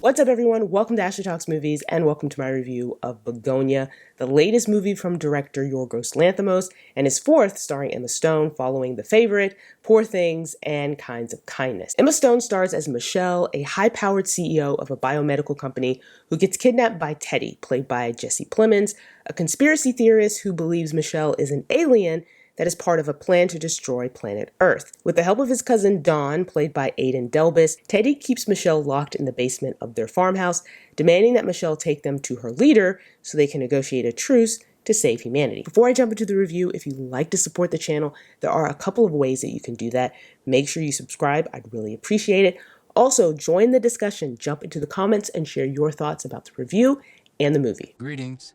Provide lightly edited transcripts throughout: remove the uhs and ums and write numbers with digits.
What's up, everyone? Welcome to Ashley Talks Movies, and welcome to my review of Bugonia, the latest movie from director Yorgos Lanthimos, and his fourth starring Emma Stone, following The Favorite, Poor Things, and Kinds of Kindness. Emma Stone stars as Michelle, a high-powered CEO of a biomedical company who gets kidnapped by Teddy, played by Jesse Plemons, a conspiracy theorist who believes Michelle is an alien that is part of a plan to destroy planet Earth. With the help of his cousin Don, played by Aidan Delbus, Teddy keeps Michelle locked in the basement of their farmhouse, demanding that Michelle take them to her leader so they can negotiate a truce to save humanity. Before I jump into the review, if you'd like to support the channel, there are a couple of ways that you can do that. Make sure you subscribe. I'd really appreciate it. Also, join the discussion, jump into the comments, and share your thoughts about the review and the movie. Greetings.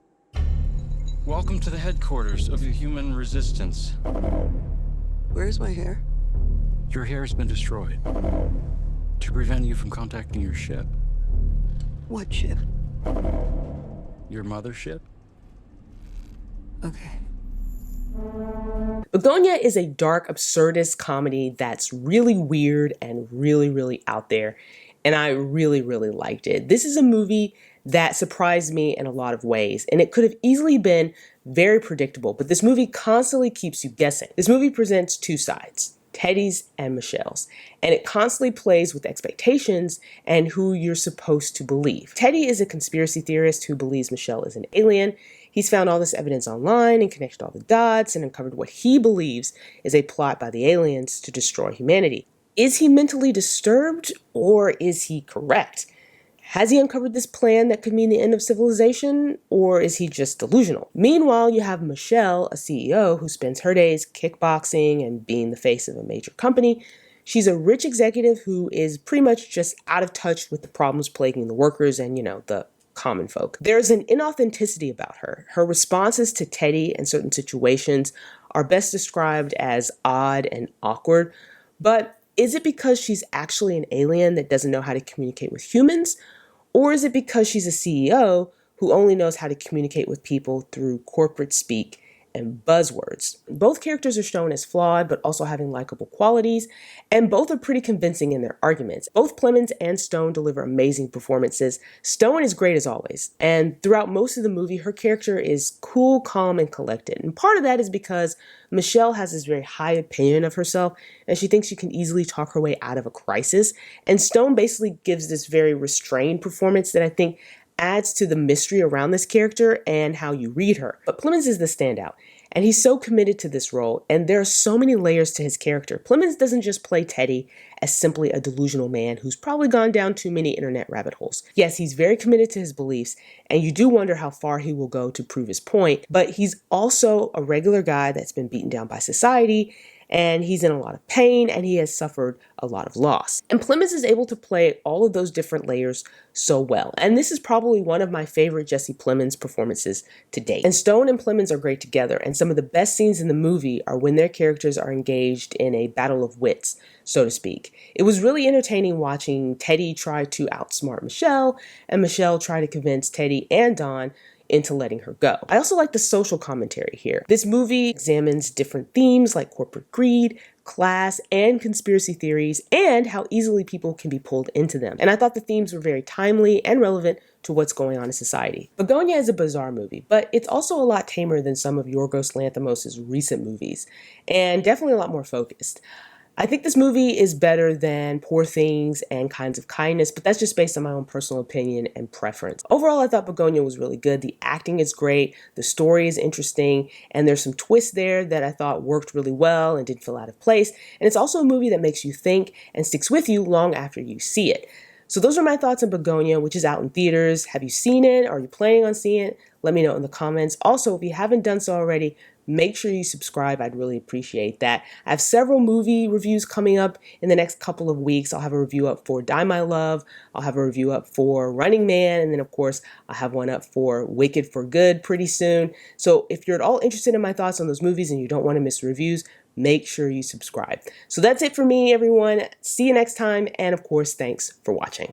Welcome to the headquarters of the human resistance. Where's my hair? Your hair has been destroyed to prevent you from contacting your ship. What ship? Your mothership? Okay. Bugonia is a dark, absurdist comedy that's really weird and really out there, and I really liked it. This is a movie that surprised me in a lot of ways, and it could have easily been very predictable, but this movie constantly keeps you guessing. This movie presents two sides, Teddy's and Michelle's, and it constantly plays with expectations and who you're supposed to believe. Teddy is a conspiracy theorist who believes Michelle is an alien. He's found all this evidence online and connected all the dots and uncovered what he believes is a plot by the aliens to destroy humanity. Is he mentally disturbed, or is he correct? Has he uncovered this plan that could mean the end of civilization, or is he just delusional? Meanwhile, you have Michelle, a CEO who spends her days kickboxing and being the face of a major company. She's a rich executive who is pretty much just out of touch with the problems plaguing the workers and, the common folk. There's an inauthenticity about her. Her responses to Teddy in certain situations are best described as odd and awkward, but is it because she's actually an alien that doesn't know how to communicate with humans? Or is it because she's a CEO who only knows how to communicate with people through corporate speak and buzzwords? Both characters are shown as flawed, but also having likable qualities, and both are pretty convincing in their arguments. Both Plemons and Stone deliver amazing performances. Stone is great as always, and throughout most of the movie, her character is cool, calm, and collected. And part of that is because Michelle has this very high opinion of herself, and she thinks she can easily talk her way out of a crisis. And Stone basically gives this very restrained performance that I think adds to the mystery around this character and how you read her. But Plemons is the standout, and he's so committed to this role, and there are so many layers to his character. Plemons doesn't just play Teddy as simply a delusional man who's probably gone down too many internet rabbit holes. Yes, he's very committed to his beliefs, and you do wonder how far he will go to prove his point, but he's also a regular guy that's been beaten down by society, and he's in a lot of pain, and he has suffered a lot of loss. And Plemons is able to play all of those different layers so well. And this is probably one of my favorite Jesse Plemons performances to date. And Stone and Plemons are great together, and some of the best scenes in the movie are when their characters are engaged in a battle of wits, so to speak. It was really entertaining watching Teddy try to outsmart Michelle, and Michelle try to convince Teddy and Don into letting her go. I also like the social commentary here. This movie examines different themes like corporate greed, class, and conspiracy theories, and how easily people can be pulled into them. And I thought the themes were very timely and relevant to what's going on in society. Bugonia is a bizarre movie, but it's also a lot tamer than some of Yorgos Lanthimos' recent movies, and definitely a lot more focused. I think this movie is better than Poor Things and Kinds of Kindness, but that's just based on my own personal opinion and preference. Overall, I thought Bugonia was really good. The acting is great, the story is interesting, and there's some twists there that I thought worked really well and didn't feel out of place. And it's also a movie that makes you think and sticks with you long after you see it. So those are my thoughts on Bugonia, which is out in theaters. Have you seen it? Are you planning on seeing it? Let me know in the comments. Also, if you haven't done so already, make sure you subscribe. I'd really appreciate that. I have several movie reviews coming up in the next couple of weeks. I'll have a review up for Die My Love. I'll have a review up for Running Man. And then, of course, I'll have one up for Wicked for Good pretty soon. So if you're at all interested in my thoughts on those movies and you don't want to miss reviews, make sure you subscribe. So that's it for me, everyone. See you next time. And, of course, thanks for watching.